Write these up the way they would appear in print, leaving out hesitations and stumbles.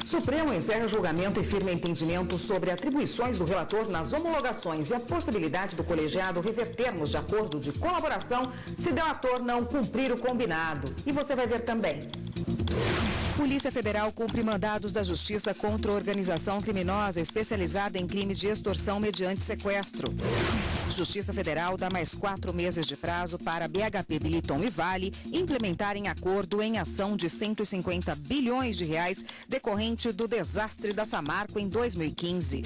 Supremo encerra julgamento e firma entendimento sobre atribuições do relator nas homologações e a possibilidade do colegiado rever termos de acordo de colaboração se delator não cumprir o combinado. E você vai ver também. Polícia Federal cumpre mandados da Justiça contra organização criminosa especializada em crime de extorsão mediante sequestro. Justiça Federal dá mais 4 meses de prazo para BHP Billiton e Vale implementarem acordo em ação de 150 bilhões de reais decorrente do desastre da Samarco em 2015.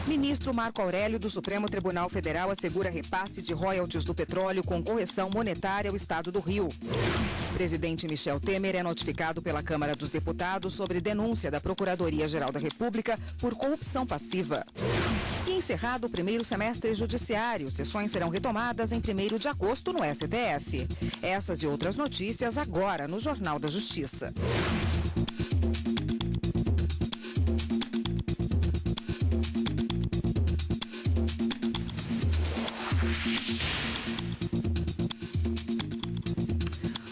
Ministro Marco Aurélio do Supremo Tribunal Federal assegura repasse de royalties do petróleo com correção monetária ao Estado do Rio. Presidente Michel Temer é notificado pela Câmara dos Deputados sobre denúncia da Procuradoria-Geral da República por corrupção passiva. E encerrado o primeiro semestre judiciário, sessões serão retomadas em 1º de agosto no STF. Essas e outras notícias agora no Jornal da Justiça.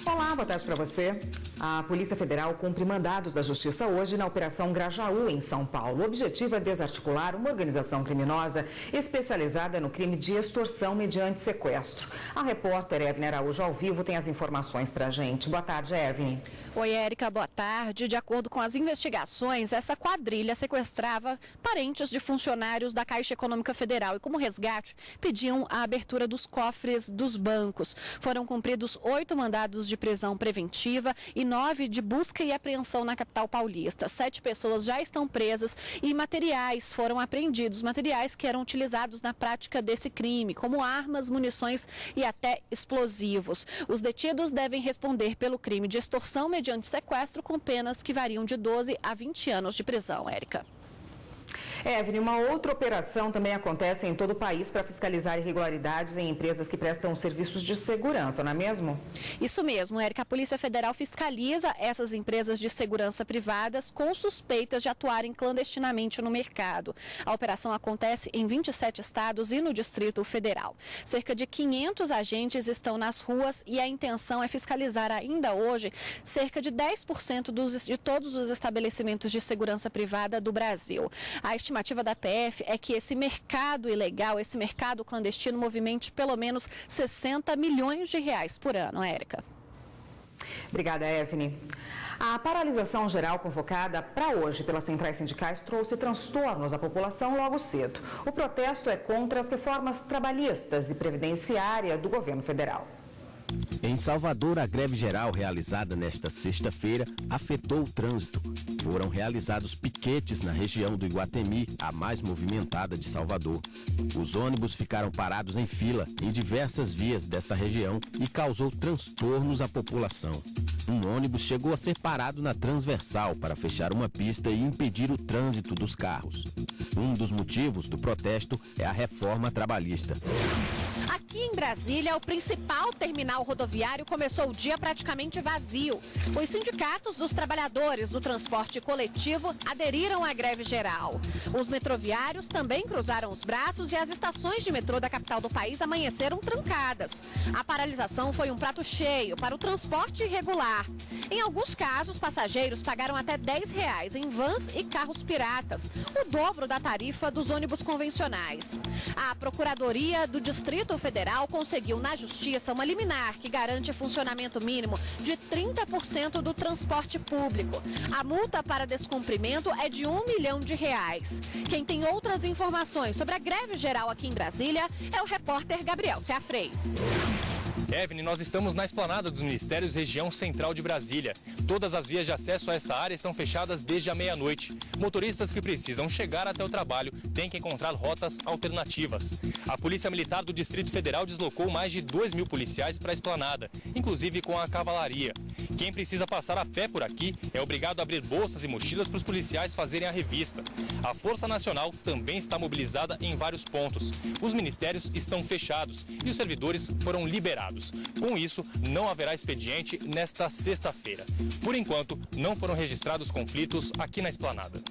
Olá, boa tarde para você. A Polícia Federal cumpre mandados da Justiça hoje na Operação Grajaú, em São Paulo. O objetivo é desarticular uma organização criminosa especializada no crime de extorsão mediante sequestro. A repórter Evne Araújo, ao vivo, tem as informações para a gente. Boa tarde, Evne. Oi, Érica, boa tarde. De acordo com as investigações, essa quadrilha sequestrava parentes de funcionários da Caixa Econômica Federal e, como resgate, pediam a abertura dos cofres dos bancos. Foram cumpridos 8 mandados de prisão preventiva e 9 de busca e apreensão na capital paulista. 7 pessoas já estão presas e materiais foram apreendidos, materiais que eram utilizados na prática desse crime, como armas, munições e até explosivos. Os detidos devem responder pelo crime de extorsão mediante sequestro com penas que variam de 12 a 20 anos de prisão, Érica. Evne, uma outra operação também acontece em todo o país para fiscalizar irregularidades em empresas que prestam serviços de segurança, não é mesmo? Isso mesmo, Érica. A Polícia Federal fiscaliza essas empresas de segurança privadas com suspeitas de atuarem clandestinamente no mercado. A operação acontece em 27 estados e no Distrito Federal. Cerca de 500 agentes estão nas ruas e a intenção é fiscalizar ainda hoje cerca de 10% de todos os estabelecimentos de segurança privada do Brasil. A estimativa da PF é que esse mercado ilegal, esse mercado clandestino, movimente pelo menos 60 milhões de reais por ano, Érica. Obrigada, Evne. A paralisação geral convocada para hoje pelas centrais sindicais trouxe transtornos à população logo cedo. O protesto é contra as reformas trabalhistas e previdenciária do governo federal. Em Salvador, a greve geral realizada nesta sexta-feira afetou o trânsito. Foram realizados piquetes na região do Iguatemi, a mais movimentada de Salvador. Os ônibus ficaram parados em fila em diversas vias desta região e causou transtornos à população. Um ônibus chegou a ser parado na transversal para fechar uma pista e impedir o trânsito dos carros. Um dos motivos do protesto é a reforma trabalhista. Aqui em Brasília, o principal terminal rodoviário começou o dia praticamente vazio. Os sindicatos dos trabalhadores do transporte coletivo aderiram à greve geral. Os metroviários também cruzaram os braços e as estações de metrô da capital do país amanheceram trancadas. A paralisação foi um prato cheio para o transporte irregular. Em alguns casos, passageiros pagaram até R$10 em vans e carros piratas, o dobro da tarifa dos ônibus convencionais. A Procuradoria do Distrito Federal conseguiu na Justiça uma liminar que garante funcionamento mínimo de 30% do transporte público. A multa para descumprimento é de R$1 milhão. Quem tem outras informações sobre a greve geral aqui em Brasília é o repórter Gabriel Ciafrei. Evne, nós estamos na esplanada dos Ministérios, região central de Brasília. Todas as vias de acesso a esta área estão fechadas desde a meia-noite. Motoristas que precisam chegar até o trabalho têm que encontrar rotas alternativas. A Polícia Militar do Distrito Federal deslocou mais de 2.000 policiais para a esplanada, inclusive com a cavalaria. Quem precisa passar a pé por aqui é obrigado a abrir bolsas e mochilas para os policiais fazerem a revista. A Força Nacional também está mobilizada em vários pontos. Os ministérios estão fechados e os servidores foram liberados. Com isso, não haverá expediente nesta sexta-feira. Por enquanto, não foram registrados conflitos aqui na esplanada.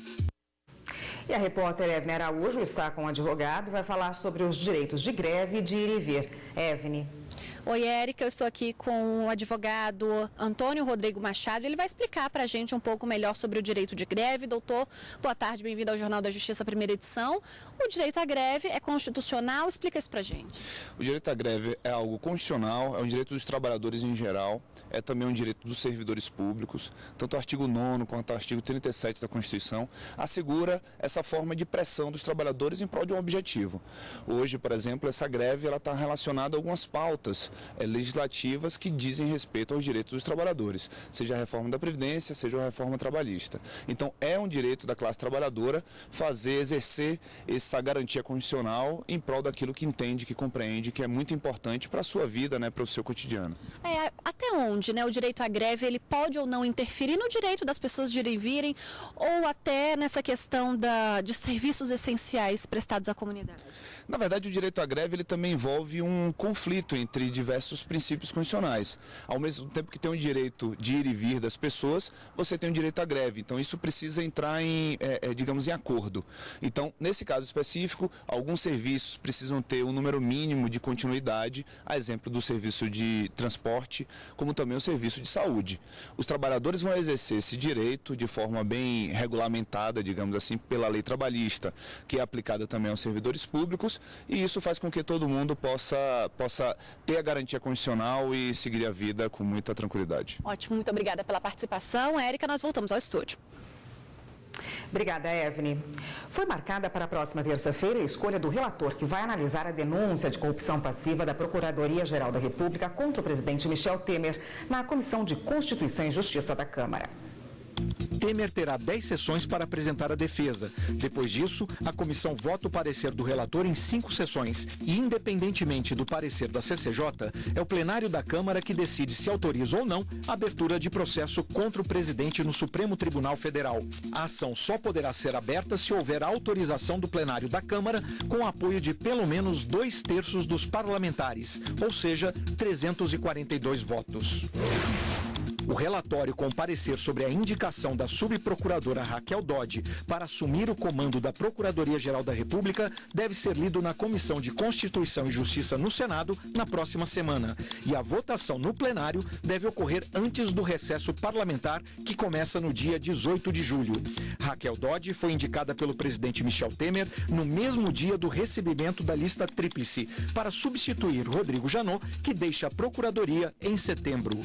E a repórter Evne Araújo está com o advogado e vai falar sobre os direitos de greve e de ir e vir. Evne. Oi, Érica, eu estou aqui com o advogado Antônio Rodrigo Machado. Ele vai explicar para a gente um pouco melhor sobre o direito de greve. Doutor, boa tarde, bem-vindo ao Jornal da Justiça, primeira edição. O direito à greve é constitucional? Explica isso para a gente. O direito à greve é algo constitucional, é um direito dos trabalhadores em geral, é também um direito dos servidores públicos. Tanto o artigo 9º quanto o artigo 37 da Constituição assegura essa forma de pressão dos trabalhadores em prol de um objetivo. Hoje, por exemplo, essa greve está relacionada a algumas pautas legislativas que dizem respeito aos direitos dos trabalhadores, seja a reforma da Previdência, seja a reforma trabalhista. Então, é um direito da classe trabalhadora exercer essa garantia constitucional em prol daquilo que entende, que compreende, que é muito importante para a sua vida, para o seu cotidiano. Até onde, o direito à greve ele pode ou não interferir no direito das pessoas de irem e virem, ou até nessa questão de serviços essenciais prestados à comunidade? Na verdade, o direito à greve ele também envolve um conflito entre diversos princípios constitucionais. Ao mesmo tempo que tem o direito de ir e vir das pessoas, você tem o direito à greve. Então, isso precisa entrar em acordo. Então, nesse caso específico, alguns serviços precisam ter um número mínimo de continuidade, a exemplo do serviço de transporte, como também o serviço de saúde. Os trabalhadores vão exercer esse direito de forma bem regulamentada, digamos assim, pela lei trabalhista, que é aplicada também aos servidores públicos, e isso faz com que todo mundo possa ter a garantia constitucional e seguir a vida com muita tranquilidade. Ótimo, muito obrigada pela participação. Érica, nós voltamos ao estúdio. Obrigada, Evne. Foi marcada para a próxima terça-feira a escolha do relator que vai analisar a denúncia de corrupção passiva da Procuradoria-Geral da República contra o presidente Michel Temer na Comissão de Constituição e Justiça da Câmara. Temer terá 10 sessões para apresentar a defesa. Depois disso, a comissão vota o parecer do relator em 5 sessões. E, independentemente do parecer da CCJ, é o plenário da Câmara que decide se autoriza ou não a abertura de processo contra o presidente no Supremo Tribunal Federal. A ação só poderá ser aberta se houver autorização do plenário da Câmara com o apoio de pelo menos 2/3 dos parlamentares, ou seja, 342 votos. O relatório com parecer sobre a indicação da subprocuradora Raquel Dodge para assumir o comando da Procuradoria-Geral da República deve ser lido na Comissão de Constituição e Justiça no Senado na próxima semana. E a votação no plenário deve ocorrer antes do recesso parlamentar, que começa no dia 18 de julho. Raquel Dodge foi indicada pelo presidente Michel Temer no mesmo dia do recebimento da lista tríplice, para substituir Rodrigo Janot, que deixa a Procuradoria em setembro.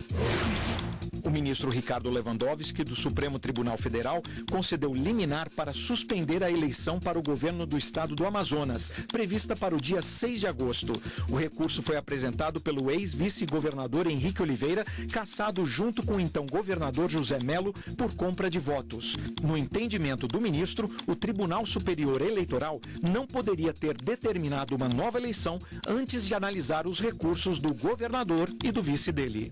O ministro Ricardo Lewandowski, do Supremo Tribunal Federal, concedeu liminar para suspender a eleição para o governo do estado do Amazonas, prevista para o dia 6 de agosto. O recurso foi apresentado pelo ex-vice-governador Henrique Oliveira, cassado junto com o então governador José Melo por compra de votos. No entendimento do ministro, o Tribunal Superior Eleitoral não poderia ter determinado uma nova eleição antes de analisar os recursos do governador e do vice dele.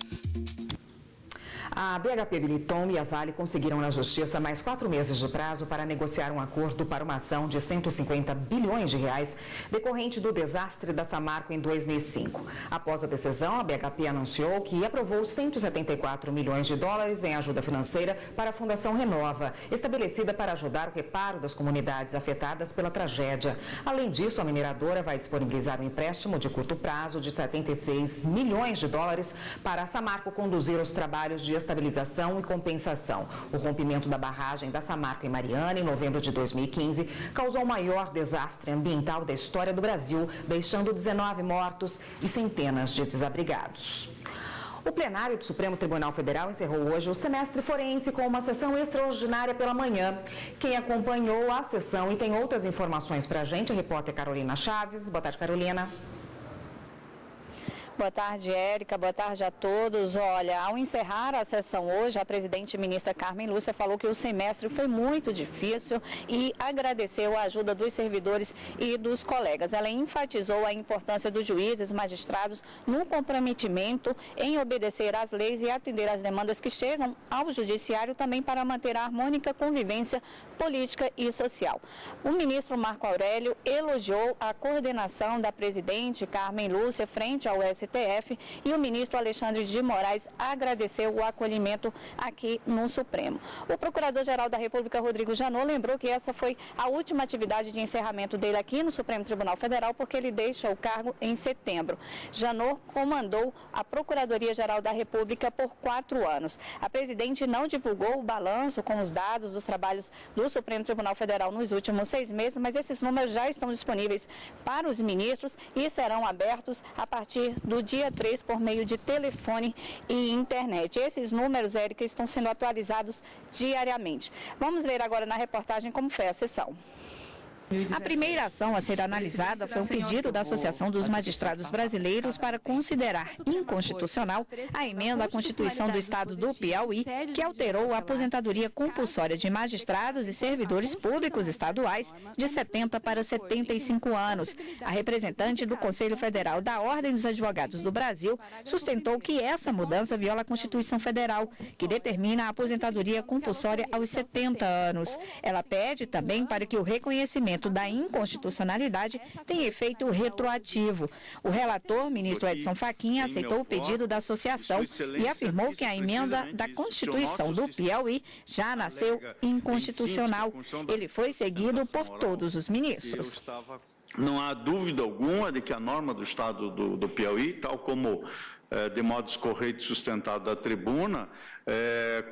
A BHP Billiton e a Vale conseguiram na Justiça mais 4 meses de prazo para negociar um acordo para uma ação de 150 bilhões de reais decorrente do desastre da Samarco em 2005. Após a decisão, a BHP anunciou que aprovou 174 milhões de dólares em ajuda financeira para a Fundação Renova, estabelecida para ajudar o reparo das comunidades afetadas pela tragédia. Além disso, a mineradora vai disponibilizar um empréstimo de curto prazo de 76 milhões de dólares para a Samarco conduzir os trabalhos de estabilização e compensação. O rompimento da barragem da Samarco em Mariana, em novembro de 2015, causou o maior desastre ambiental da história do Brasil, deixando 19 mortos e centenas de desabrigados. O plenário do Supremo Tribunal Federal encerrou hoje o semestre forense com uma sessão extraordinária pela manhã. Quem acompanhou a sessão e tem outras informações para a gente, a repórter Carolina Chaves. Boa tarde, Carolina. Boa tarde, Érica. Boa tarde a todos. Olha, ao encerrar a sessão hoje, a presidente e ministra Carmen Lúcia falou que o semestre foi muito difícil e agradeceu a ajuda dos servidores e dos colegas. Ela enfatizou a importância dos juízes e magistrados no comprometimento em obedecer às leis e atender às demandas que chegam ao judiciário, também para manter a harmônica convivência política e social. O ministro Marco Aurélio elogiou a coordenação da presidente Carmen Lúcia frente ao STF STF e o ministro Alexandre de Moraes agradeceu o acolhimento aqui no Supremo. O Procurador-Geral da República, Rodrigo Janot, lembrou que essa foi a última atividade de encerramento dele aqui no Supremo Tribunal Federal, porque ele deixa o cargo em setembro. Janot comandou a Procuradoria-Geral da República por 4 anos. A presidente não divulgou o balanço com os dados dos trabalhos do Supremo Tribunal Federal nos últimos 6 meses, mas esses números já estão disponíveis para os ministros e serão abertos a partir do dia 3 por meio de telefone e internet. Esses números, Érica, estão sendo atualizados diariamente. Vamos ver agora na reportagem como foi a sessão. A primeira ação a ser analisada foi um pedido da Associação dos Magistrados Brasileiros para considerar inconstitucional a emenda à Constituição do Estado do Piauí, que alterou a aposentadoria compulsória de magistrados e servidores públicos estaduais de 70 para 75 anos. A representante do Conselho Federal da Ordem dos Advogados do Brasil sustentou que essa mudança viola a Constituição Federal, que determina a aposentadoria compulsória aos 70 anos. Ela pede também para que o reconhecimento da inconstitucionalidade tem efeito retroativo. O relator, ministro Edson Fachin, aceitou o pedido da associação e afirmou que a emenda da Constituição do Piauí já nasceu inconstitucional. Ele foi seguido por todos os ministros. Não há dúvida alguma de que a norma do Estado do Piauí, tal como de modo escorreito sustentado da tribuna,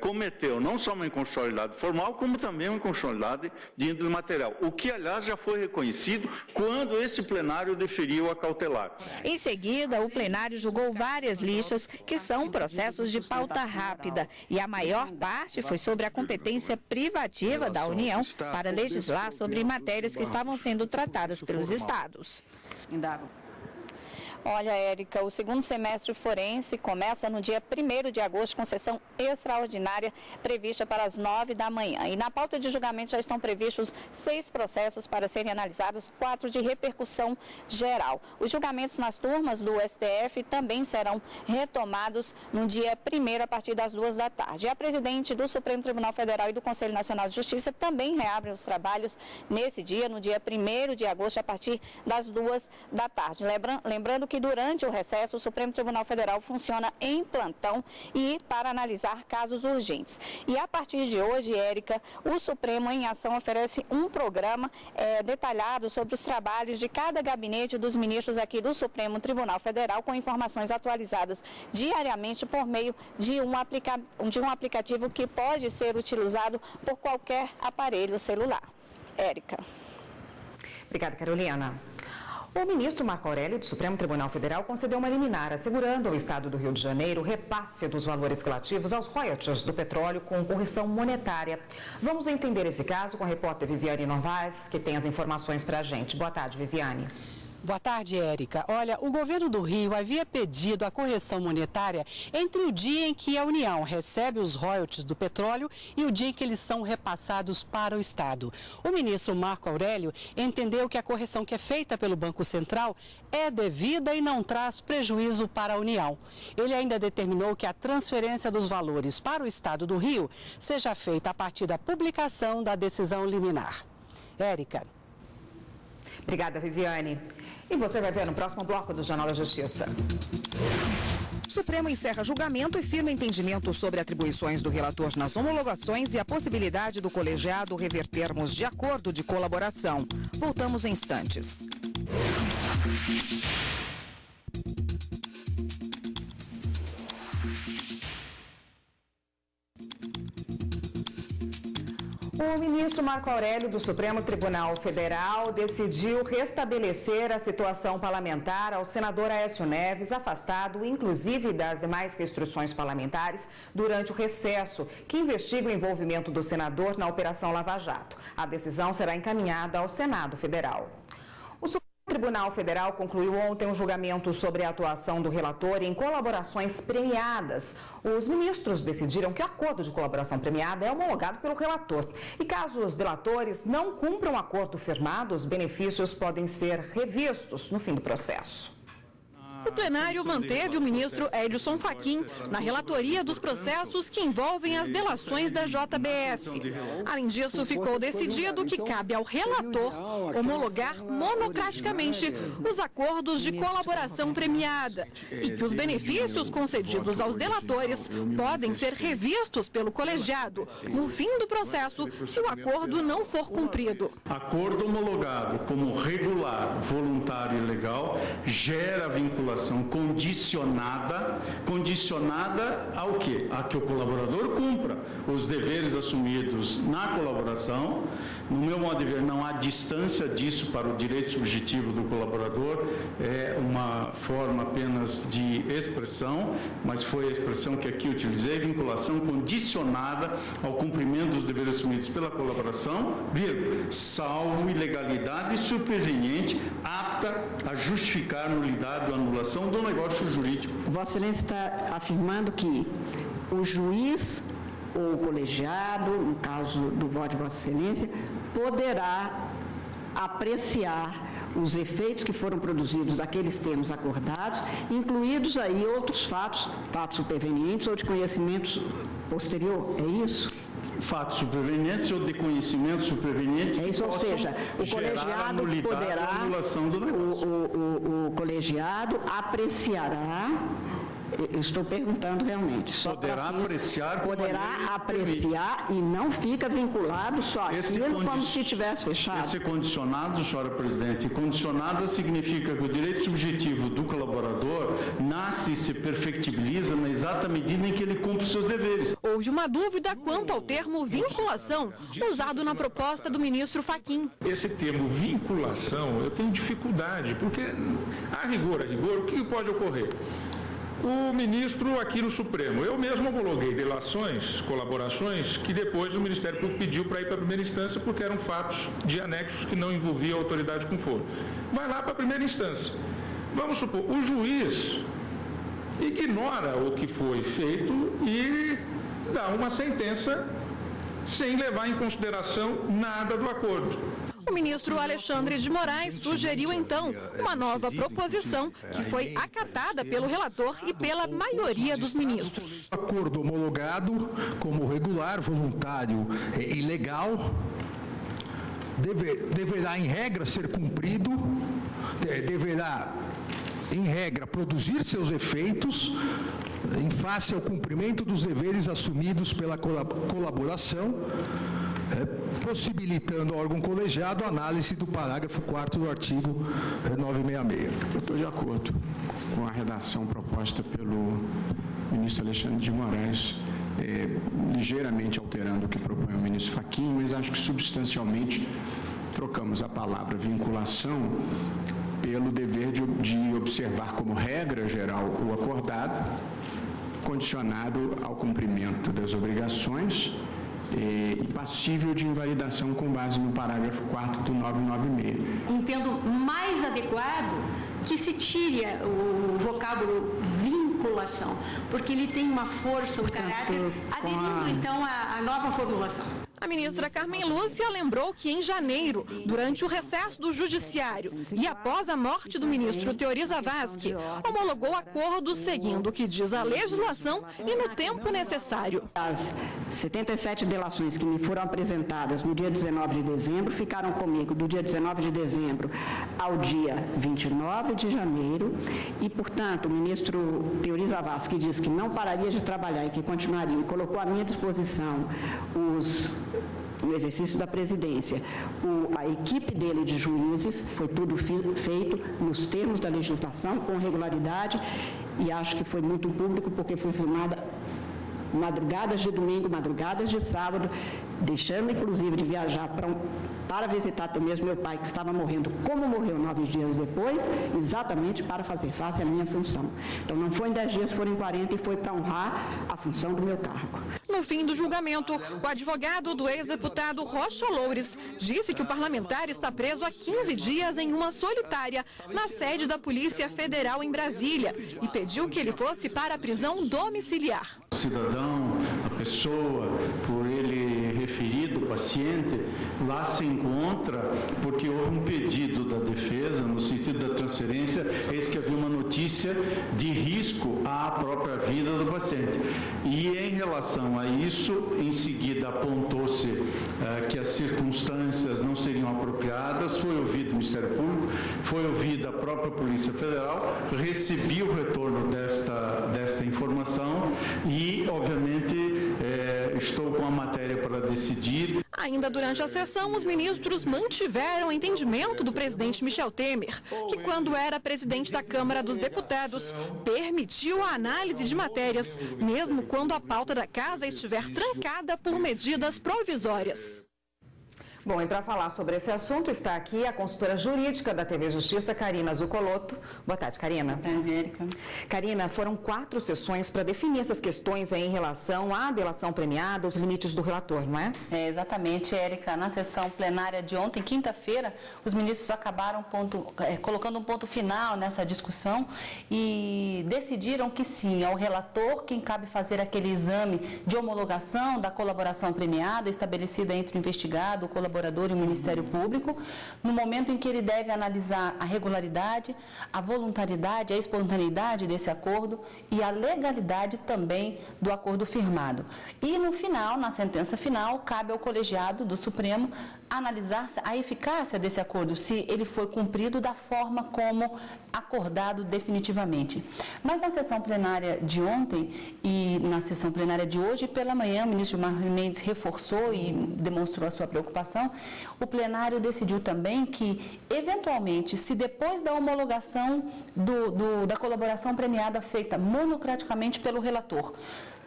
cometeu não só uma inconstitucionalidade formal, como também uma inconstitucionalidade de índole material, o que, aliás, já foi reconhecido quando esse plenário deferiu a cautelar. Em seguida, o plenário julgou várias listas que são processos de pauta rápida e a maior parte foi sobre a competência privativa da União para legislar sobre matérias que estavam sendo tratadas pelos estados. Olha, Érica, o segundo semestre forense começa no dia 1º de agosto, com sessão extraordinária prevista para as 9 da manhã. E na pauta de julgamento já estão previstos 6 processos para serem analisados, 4 de repercussão geral. Os julgamentos nas turmas do STF também serão retomados no dia 1º, a partir das 2 da tarde. E a presidente do Supremo Tribunal Federal e do Conselho Nacional de Justiça também reabrem os trabalhos nesse dia, no dia 1º de agosto, a partir das 2 da tarde. Lembrando que durante o recesso, o Supremo Tribunal Federal funciona em plantão e para analisar casos urgentes. E a partir de hoje, Érica, o Supremo em Ação oferece um programa detalhado sobre os trabalhos de cada gabinete dos ministros aqui do Supremo Tribunal Federal, com informações atualizadas diariamente por meio de um aplicativo que pode ser utilizado por qualquer aparelho celular. Érica. Obrigada, Carolina. O ministro Marco Aurélio do Supremo Tribunal Federal concedeu uma liminar assegurando ao Estado do Rio de Janeiro o repasse dos valores relativos aos royalties do petróleo com correção monetária. Vamos entender esse caso com a repórter Viviane Novaes, que tem as informações para a gente. Boa tarde, Viviane. Boa tarde, Érica. Olha, o governo do Rio havia pedido a correção monetária entre o dia em que a União recebe os royalties do petróleo e o dia em que eles são repassados para o Estado. O ministro Marco Aurélio entendeu que a correção que é feita pelo Banco Central é devida e não traz prejuízo para a União. Ele ainda determinou que a transferência dos valores para o Estado do Rio seja feita a partir da publicação da decisão liminar. Érica. Obrigada, Viviane. E você vai ver no próximo bloco do Jornal da Justiça. O Supremo encerra julgamento e firma entendimento sobre atribuições do relator nas homologações e a possibilidade do colegiado rever termos de acordo de colaboração. Voltamos em instantes. O ministro Marco Aurélio do Supremo Tribunal Federal decidiu restabelecer a situação parlamentar ao senador Aécio Neves, afastado inclusive das demais restrições parlamentares durante o recesso, que investiga o envolvimento do senador na Operação Lava Jato. A decisão será encaminhada ao Senado Federal. O Tribunal Federal concluiu ontem um julgamento sobre a atuação do relator em colaborações premiadas. Os ministros decidiram que o acordo de colaboração premiada é homologado pelo relator. E caso os delatores não cumpram o acordo firmado, os benefícios podem ser revistos no fim do processo. o plenário manteve o ministro Edson Fachin na relatoria dos processos que envolvem as delações da JBS. Além disso, ficou decidido que cabe ao relator homologar monocraticamente os acordos de colaboração premiada e que os benefícios concedidos aos delatores podem ser revistos pelo colegiado no fim do processo se o acordo não for cumprido. Acordo homologado como regular, voluntário e legal gera vinculação condicionada ao quê? A que o colaborador cumpra os deveres assumidos na colaboração. No meu modo de ver, não há distância disso para o direito subjetivo do colaborador, é uma forma apenas de expressão, mas foi a expressão que aqui utilizei, vinculação condicionada ao cumprimento dos deveres assumidos pela colaboração, salvo ilegalidade superveniente apta a justificar nulidade ou anulação do negócio jurídico. Vossa Excelência está afirmando que o juiz ou o colegiado, no caso do voto de Vossa Excelência, poderá apreciar os efeitos que foram produzidos daqueles termos acordados, incluídos aí outros fatos supervenientes ou de conhecimento posterior, é isso? Fatos supervenientes ou de conhecimento superveniente. É isso, ou seja, o colegiado poderá, o colegiado apreciará. Eu estou perguntando realmente. Poderá apreciar e não fica vinculado só aquilo como se tivesse fechado. Esse condicionado, senhora presidente, condicionada significa que o direito subjetivo do colaborador nasce e se perfectibiliza na exata medida em que ele cumpre os seus deveres. Houve uma dúvida quanto ao termo vinculação, usado na proposta do ministro Fachin. Esse termo vinculação, eu tenho dificuldade, porque a rigor, o que pode ocorrer? O ministro aqui no Supremo, eu mesmo homologuei delações, colaborações, que depois o Ministério Público pediu para ir para a primeira instância porque eram fatos de anexos que não envolviam a autoridade com foro. Vai lá para a primeira instância. Vamos supor, o juiz ignora o que foi feito e dá uma sentença sem levar em consideração nada do acordo. O ministro Alexandre de Moraes sugeriu, então, uma nova proposição que foi acatada pelo relator e pela maioria dos ministros. Acordo homologado como regular, voluntário e legal deverá, em regra, ser cumprido, deverá, em regra, produzir seus efeitos em face ao cumprimento dos deveres assumidos pela colaboração, possibilitando ao órgão colegiado a análise do parágrafo 4º do artigo 966. Eu estou de acordo com a redação proposta pelo ministro Alexandre de Moraes, ligeiramente alterando o que propõe o ministro Fachin, mas acho que substancialmente trocamos a palavra vinculação pelo dever de observar como regra geral o acordado, condicionado ao cumprimento das obrigações e passível de invalidação com base no parágrafo 4º do 996. Entendo mais adequado que se tire o vocábulo vinculação, porque ele tem uma força, um caráter, aderindo então à nova formulação. A ministra Carmen Lúcia lembrou que em janeiro, durante o recesso do Judiciário e após a morte do ministro Teori Zavascki, homologou acordos seguindo o que diz a legislação e no tempo necessário. As 77 delações que me foram apresentadas no dia 19 de dezembro ficaram comigo do dia 19 de dezembro ao dia 29 de janeiro e, portanto, o ministro Teori Zavascki disse que não pararia de trabalhar e que continuaria e colocou à minha disposição no exercício da presidência, a equipe dele de juízes, foi tudo feito nos termos da legislação, com regularidade, e acho que foi muito público, porque foi filmada madrugadas de domingo, madrugadas de sábado, deixando inclusive de viajar para visitar até mesmo meu pai, que estava morrendo, como morreu 9 dias depois, exatamente para fazer face à minha função. Então não foi em 10 dias, foram em 40 e foi para honrar a função do meu cargo. No fim do julgamento, o advogado do ex-deputado Rocha Loures disse que o parlamentar está preso há 15 dias em uma solitária na sede da Polícia Federal em Brasília e pediu que ele fosse para a prisão domiciliar. O cidadão, a pessoa, por ele referido, paciente, lá se encontra, porque houve um pedido da defesa, no sentido da transferência, eis que havia uma notícia de risco à própria vida do paciente. E em relação a isso, em seguida apontou-se que as circunstâncias não seriam apropriadas, foi ouvido o Ministério Público, foi ouvida a própria Polícia Federal, recebi o retorno desta informação e, obviamente, estou com a matéria para decidir. Ainda durante a sessão, os ministros mantiveram o entendimento do presidente Michel Temer, que quando era presidente da Câmara dos Deputados, permitiu a análise de matérias, mesmo quando a pauta da casa estiver trancada por medidas provisórias. Bom, e para falar sobre esse assunto está aqui a consultora jurídica da TV Justiça, Karina Zucolotto. Boa tarde, Karina. Boa tarde, Érica. Karina, foram 4 sessões para definir essas questões aí em relação à delação premiada, os limites do relator, não é? Exatamente, Érica. Na sessão plenária de ontem, quinta-feira, os ministros acabaram colocando um ponto final nessa discussão e decidiram que sim, ao relator quem cabe fazer aquele exame de homologação da colaboração premiada estabelecida entre o investigado, o colaborador e o Ministério Público, no momento em que ele deve analisar a regularidade, a voluntariedade, a espontaneidade desse acordo e a legalidade também do acordo firmado. E no final, na sentença final, cabe ao colegiado do Supremo analisar a eficácia desse acordo, se ele foi cumprido da forma como acordado definitivamente. Mas na sessão plenária de ontem e na sessão plenária de hoje, pela manhã, o ministro Gilmar Mendes reforçou e demonstrou a sua preocupação. O plenário decidiu também que, eventualmente, se depois da homologação da colaboração premiada feita monocraticamente pelo relator,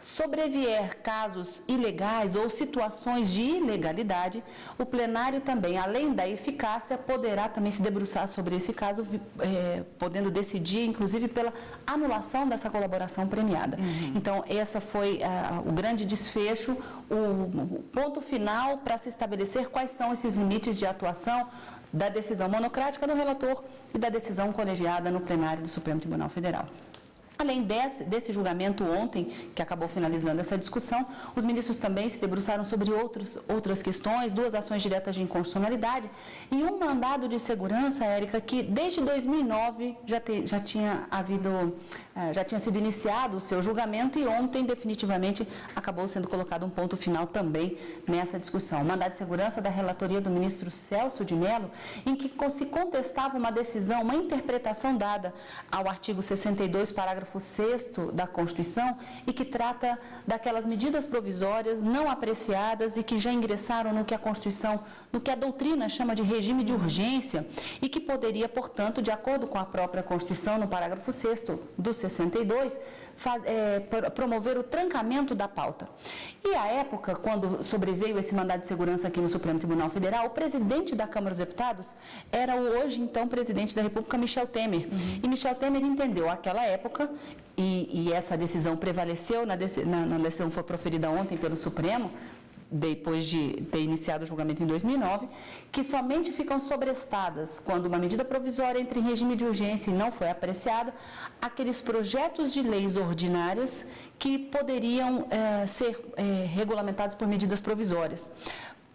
sobrevier casos ilegais ou situações de ilegalidade, o plenário também, além da eficácia, poderá também se debruçar sobre esse caso, podendo decidir, inclusive, pela anulação dessa colaboração premiada. Então, essa foi o grande desfecho, o ponto final para se estabelecer quais são esses limites de atuação da decisão monocrática do relator e da decisão colegiada no plenário do Supremo Tribunal Federal. Além desse julgamento ontem, que acabou finalizando essa discussão, os ministros também se debruçaram sobre outras questões, 2 ações diretas de inconstitucionalidade e um mandado de segurança, Érica, que desde 2009 já tinha sido iniciado o seu julgamento e ontem definitivamente acabou sendo colocado um ponto final também nessa discussão. O mandado de segurança da relatoria do ministro Celso de Mello, em que se contestava uma decisão, uma interpretação dada ao artigo 62, parágrafo 6º da Constituição e que trata daquelas medidas provisórias não apreciadas e que já ingressaram no que a Constituição, no que a doutrina chama de regime de urgência e que poderia, portanto, de acordo com a própria Constituição, no parágrafo 6º do 62, promover o trancamento da pauta. E à época, quando sobreveio esse mandado de segurança aqui no Supremo Tribunal Federal, o presidente da Câmara dos Deputados era o hoje, então, presidente da República, Michel Temer. E Michel Temer entendeu aquela época, e essa decisão prevaleceu, na decisão foi proferida ontem pelo Supremo, depois de ter iniciado o julgamento em 2009, que somente ficam sobrestadas, quando uma medida provisória entra em regime de urgência e não foi apreciada, aqueles projetos de leis ordinárias que poderiam ser regulamentados por medidas provisórias.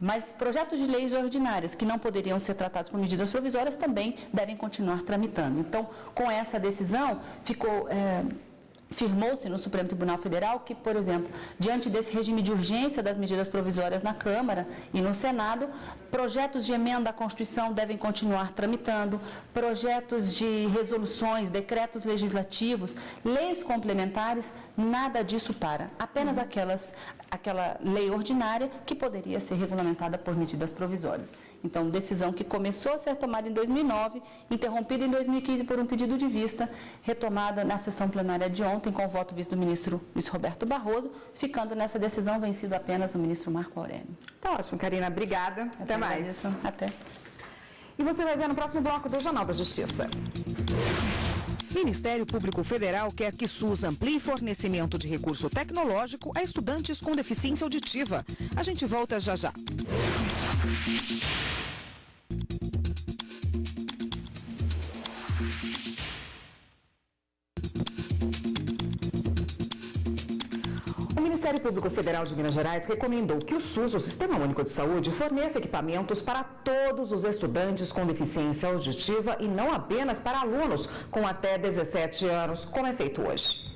Mas projetos de leis ordinárias que não poderiam ser tratados por medidas provisórias também devem continuar tramitando. Então, com essa decisão, firmou-se no Supremo Tribunal Federal que, por exemplo, diante desse regime de urgência das medidas provisórias na Câmara e no Senado, projetos de emenda à Constituição devem continuar tramitando, projetos de resoluções, decretos legislativos, leis complementares, nada disso para. Apenas aquela lei ordinária que poderia ser regulamentada por medidas provisórias. Então, decisão que começou a ser tomada em 2009, interrompida em 2015 por um pedido de vista, retomada na sessão plenária de ontem com o voto visto do ministro Luiz Roberto Barroso, ficando nessa decisão vencido apenas o ministro Marco Aurélio. Tá ótimo, Karina. Obrigada. Até mais. Até. E você vai ver no próximo bloco do Jornal da Justiça. Ministério Público Federal quer que SUS amplie fornecimento de recurso tecnológico a estudantes com deficiência auditiva. A gente volta já já. O Ministério Ministério Público Federal de Minas Gerais recomendou que o SUS, o Sistema Único de Saúde, forneça equipamentos para todos os estudantes com deficiência auditiva e não apenas para alunos com até 17 anos, como é feito hoje.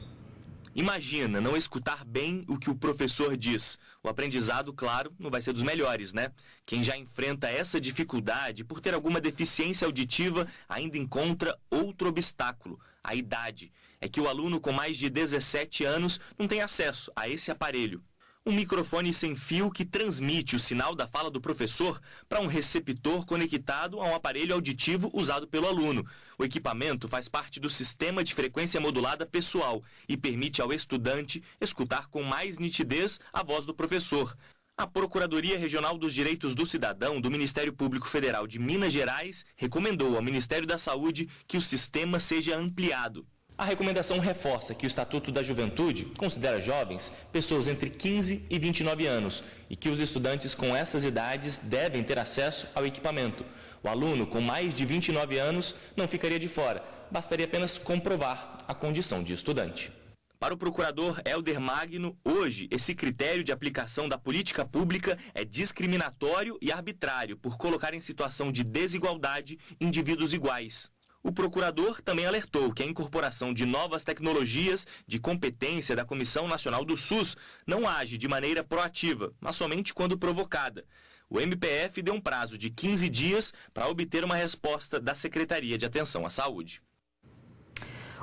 Imagina não escutar bem o que o professor diz. O aprendizado, claro, não vai ser dos melhores, né? Quem já enfrenta essa dificuldade por ter alguma deficiência auditiva ainda encontra outro obstáculo, a idade. É que o aluno com mais de 17 anos não tem acesso a esse aparelho. Um microfone sem fio que transmite o sinal da fala do professor para um receptor conectado a um aparelho auditivo usado pelo aluno. O equipamento faz parte do sistema de frequência modulada pessoal e permite ao estudante escutar com mais nitidez a voz do professor. A Procuradoria Regional dos Direitos do Cidadão do Ministério Público Federal de Minas Gerais recomendou ao Ministério da Saúde que o sistema seja ampliado. A recomendação reforça que o Estatuto da Juventude considera jovens pessoas entre 15 e 29 anos e que os estudantes com essas idades devem ter acesso ao equipamento. O aluno com mais de 29 anos não ficaria de fora, bastaria apenas comprovar a condição de estudante. Para o procurador Helder Magno, hoje esse critério de aplicação da política pública é discriminatório e arbitrário por colocar em situação de desigualdade indivíduos iguais. O procurador também alertou que a incorporação de novas tecnologias de competência da Comissão Nacional do SUS não age de maneira proativa, mas somente quando provocada. O MPF deu um prazo de 15 dias para obter uma resposta da Secretaria de Atenção à Saúde.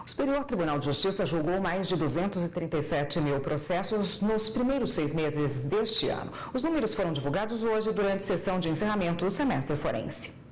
O Superior Tribunal de Justiça julgou mais de 237 mil processos nos primeiros 6 meses deste ano. Os números foram divulgados hoje durante a sessão de encerramento do semestre forense.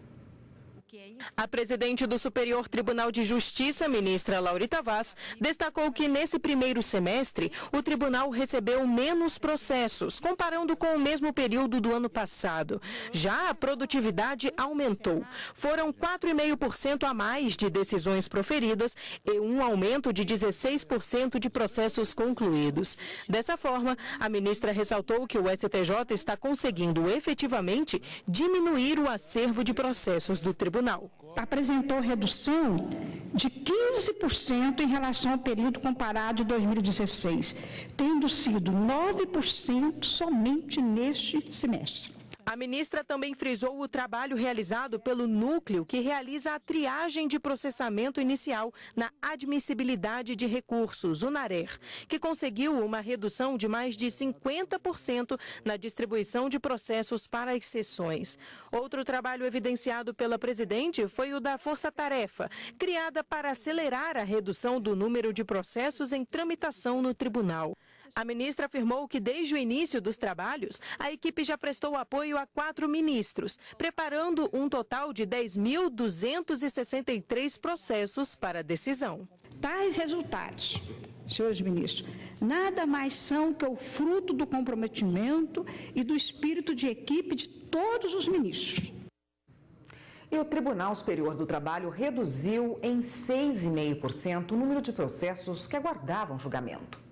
A presidente do Superior Tribunal de Justiça, ministra Laurita Vaz, destacou que nesse primeiro semestre o tribunal recebeu menos processos, comparando com o mesmo período do ano passado. Já a produtividade aumentou. Foram 4,5% a mais de decisões proferidas e um aumento de 16% de processos concluídos. Dessa forma, a ministra ressaltou que o STJ está conseguindo efetivamente diminuir o acervo de processos do tribunal. Apresentou redução de 15% em relação ao período comparado de 2016, tendo sido 9% somente neste semestre. A ministra também frisou o trabalho realizado pelo núcleo que realiza a triagem de processamento inicial na admissibilidade de recursos, o NARER, que conseguiu uma redução de mais de 50% na distribuição de processos para as sessões. Outro trabalho evidenciado pela presidente foi o da Força Tarefa, criada para acelerar a redução do número de processos em tramitação no tribunal. A ministra afirmou que desde o início dos trabalhos, a equipe já prestou apoio a 4 ministros, preparando um total de 10.263 processos para decisão. Tais resultados, senhores ministros, nada mais são que o fruto do comprometimento e do espírito de equipe de todos os ministros. E o Tribunal Superior do Trabalho reduziu em 6,5% o número de processos que aguardavam julgamento.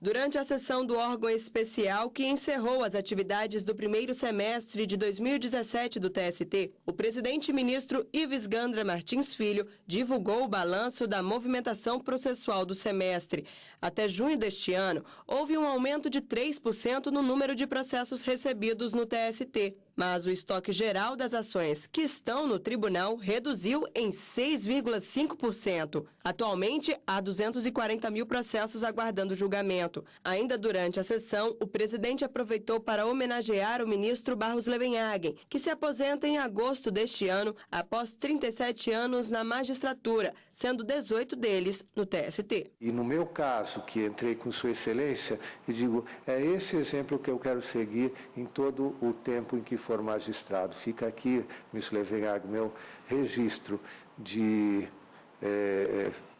Durante a sessão do órgão especial que encerrou as atividades do primeiro semestre de 2017 do TST, o presidente ministro Ives Gandra Martins Filho divulgou o balanço da movimentação processual do semestre. Até junho deste ano, houve um aumento de 3% no número de processos recebidos no TST. Mas o estoque geral das ações que estão no tribunal reduziu em 6,5%. Atualmente, há 240 mil processos aguardando julgamento. Ainda durante a sessão, o presidente aproveitou para homenagear o ministro Barros Levenhagen, que se aposenta em agosto deste ano, após 37 anos na magistratura, sendo 18 deles no TST. E no meu caso, que entrei com Sua Excelência, eu digo, é esse exemplo que eu quero seguir em todo o tempo em que for magistrado. Fica aqui, ministro Levenhagen, meu registro de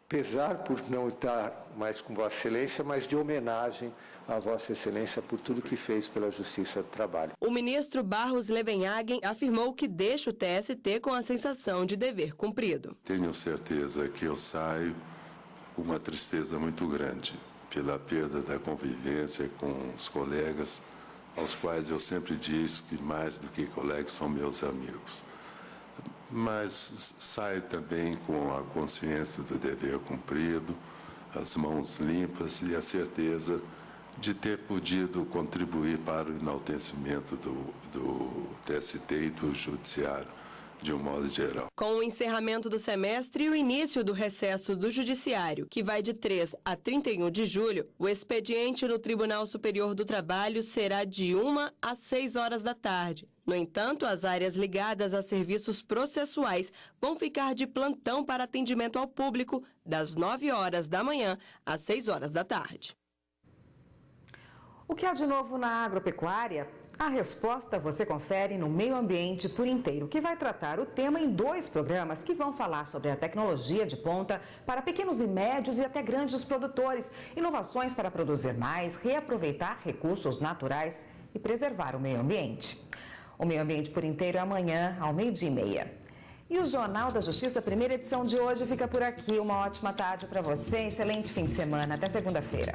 pesar por não estar mais com Vossa Excelência, mas de homenagem a Vossa Excelência por tudo que fez pela Justiça do Trabalho. O ministro Barros Levenhagen afirmou que deixa o TST com a sensação de dever cumprido. Tenho certeza que eu saio com uma tristeza muito grande pela perda da convivência com os colegas, aos quais eu sempre disse que mais do que colegas são meus amigos. Mas saio também com a consciência do dever cumprido, as mãos limpas e a certeza de ter podido contribuir para o enaltecimento do TST e do Judiciário, de um modo geral. Com o encerramento do semestre e o início do recesso do Judiciário, que vai de 3 a 31 de julho, o expediente no Tribunal Superior do Trabalho será de 1 às 6 horas da tarde. No entanto, as áreas ligadas a serviços processuais vão ficar de plantão para atendimento ao público das 9 horas da manhã às 6 horas da tarde. O que há de novo na agropecuária? A resposta você confere no Meio Ambiente por Inteiro, que vai tratar o tema em 2 programas que vão falar sobre a tecnologia de ponta para pequenos e médios e até grandes produtores, inovações para produzir mais, reaproveitar recursos naturais e preservar o meio ambiente. O Meio Ambiente por Inteiro é amanhã, ao 12h30. E o Jornal da Justiça, primeira edição de hoje, fica por aqui. Uma ótima tarde para você, excelente fim de semana. Até segunda-feira.